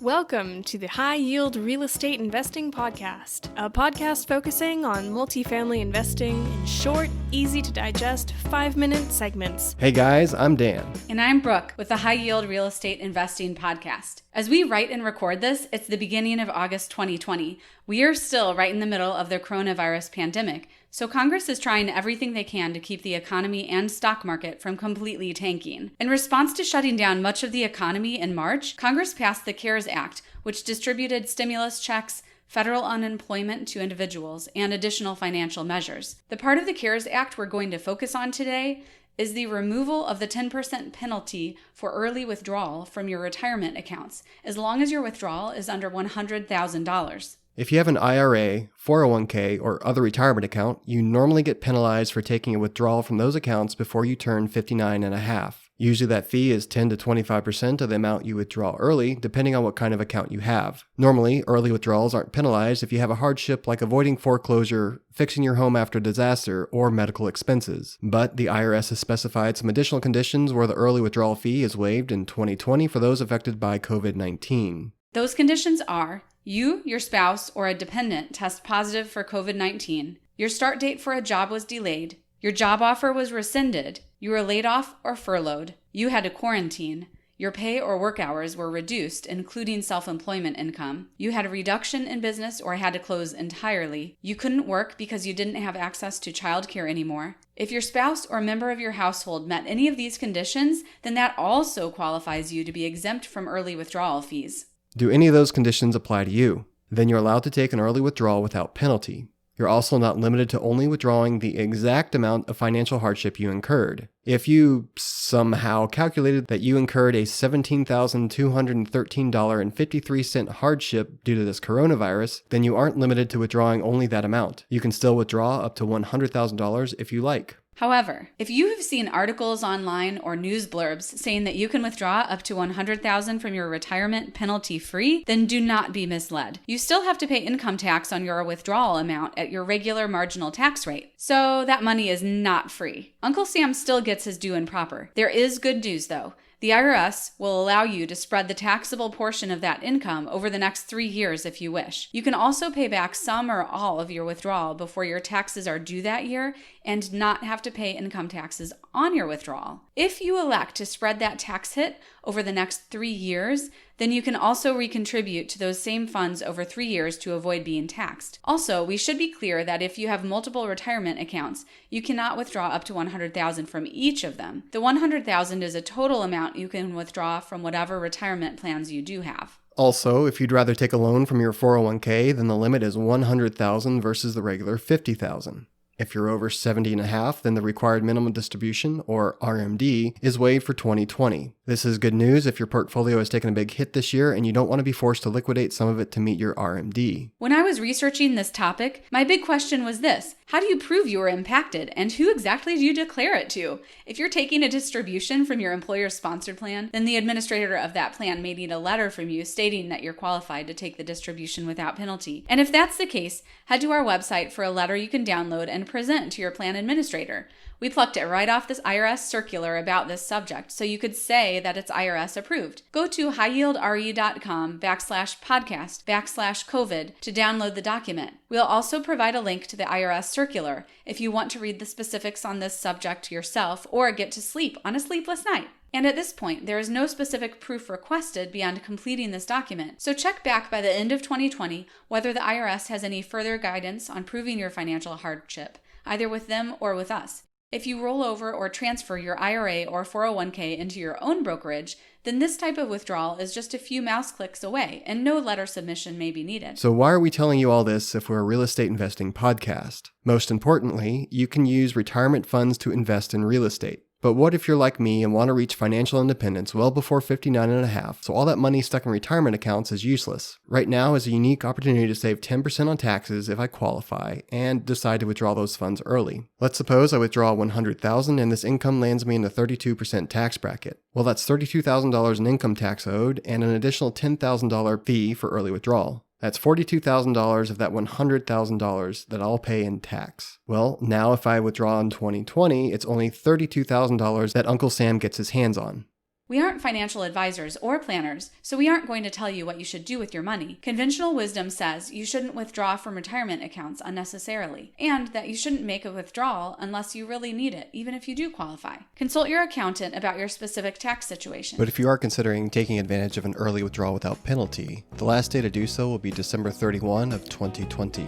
Welcome to the High Yield Real Estate Investing Podcast, a podcast focusing on multifamily investing in short, easy to digest 5-minute segments. Hey guys, I'm Dan. And I'm Brooke with the High Yield Real Estate Investing Podcast. As we write and record this, it's the beginning of August 2020. We are still right in the middle of the coronavirus pandemic, so Congress is trying everything they can to keep the economy and stock market from completely tanking. In response to shutting down much of the economy in March, Congress passed the CARES Act, which distributed stimulus checks, federal unemployment to individuals, and additional financial measures. The part of the CARES Act we're going to focus on today is the removal of the 10% penalty for early withdrawal from your retirement accounts, as long as your withdrawal is under $100,000. If you have an IRA, 401k, or other retirement account, you normally get penalized for taking a withdrawal from those accounts before you turn 59 and a half. Usually that fee is 10 to 25% of the amount you withdraw early, depending on what kind of account you have. Normally, early withdrawals aren't penalized if you have a hardship like avoiding foreclosure, fixing your home after disaster, or medical expenses. But the IRS has specified some additional conditions where the early withdrawal fee is waived in 2020 for those affected by COVID-19. Those conditions are: you, your spouse, or a dependent test positive for COVID-19, your start date for a job was delayed, your job offer was rescinded, you were laid off or furloughed, you had to quarantine, your pay or work hours were reduced, including self-employment income, you had a reduction in business or had to close entirely, you couldn't work because you didn't have access to childcare anymore. If your spouse or member of your household met any of these conditions, then that also qualifies you to be exempt from early withdrawal fees. Do any of those conditions apply to you? Then you're allowed to take an early withdrawal without penalty. You're also not limited to only withdrawing the exact amount of financial hardship you incurred. If you somehow calculated that you incurred a $17,213.53 hardship due to this coronavirus, then you aren't limited to withdrawing only that amount. You can still withdraw up to $100,000 if you like. However, if you have seen articles online or news blurbs saying that you can withdraw up to $100,000 from your retirement penalty-free, then do not be misled. You still have to pay income tax on your withdrawal amount at your regular marginal tax rate. So that money is not free. Uncle Sam still gets his due and proper. There is good news though. The IRS will allow you to spread the taxable portion of that income over the next 3 years if you wish. You can also pay back some or all of your withdrawal before your taxes are due that year and not have to pay income taxes on your withdrawal. If you elect to spread that tax hit over the next 3 years, then you can also recontribute to those same funds over 3 years to avoid being taxed. Also, we should be clear that if you have multiple retirement accounts, you cannot withdraw up to $100,000 from each of them. The $100,000 is a total amount you can withdraw from whatever retirement plans you do have. Also, if you'd rather take a loan from your 401k, then the limit is $100,000 versus the regular $50,000. If you're over 70 and a half, then the required minimum distribution, or RMD, is waived for 2020. This is good news if your portfolio has taken a big hit this year and you don't want to be forced to liquidate some of it to meet your RMD. When I was researching this topic, my big question was this: how do you prove you were impacted, and who exactly do you declare it to? If you're taking a distribution from your employer's sponsored plan, then the administrator of that plan may need a letter from you stating that you're qualified to take the distribution without penalty. And if that's the case, head to our website for a letter you can download and present to your plan administrator. We plucked it right off this IRS circular about this subject, so you could say that it's IRS approved. Go to highyieldre.com/podcast/COVID to download the document. We'll also provide a link to the IRS circular if you want to read the specifics on this subject yourself or get to sleep on a sleepless night. And at this point, there is no specific proof requested beyond completing this document, so check back by the end of 2020 whether the IRS has any further guidance on proving your financial hardship, either with them or with us. If you roll over or transfer your IRA or 401k into your own brokerage, then this type of withdrawal is just a few mouse clicks away, and no letter submission may be needed. So why are we telling you all this if we're a real estate investing podcast? Most importantly, you can use retirement funds to invest in real estate. But what if you're like me and want to reach financial independence well before 59 and a half, so all that money stuck in retirement accounts is useless? Right now is a unique opportunity to save 10% on taxes if I qualify and decide to withdraw those funds early. Let's suppose I withdraw $100,000 and this income lands me in the 32% tax bracket. Well, that's $32,000 in income tax owed and an additional $10,000 fee for early withdrawal. That's $42,000 of that $100,000 that I'll pay in tax. Well, now if I withdraw in 2020, it's only $32,000 that Uncle Sam gets his hands on. We aren't financial advisors or planners, so we aren't going to tell you what you should do with your money. Conventional wisdom says you shouldn't withdraw from retirement accounts unnecessarily, and that you shouldn't make a withdrawal unless you really need it, even if you do qualify. Consult your accountant about your specific tax situation. But if you are considering taking advantage of an early withdrawal without penalty, the last day to do so will be December 31 of 2020.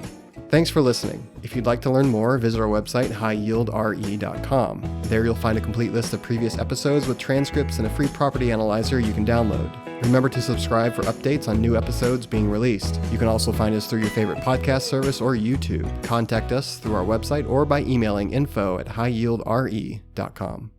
Thanks for listening. If you'd like to learn more, visit our website, highyieldre.com. There you'll find a complete list of previous episodes with transcripts and a free property analyzer you can download. Remember to subscribe for updates on new episodes being released. You can also find us through your favorite podcast service or YouTube. Contact us through our website or by emailing info@highyieldre.com.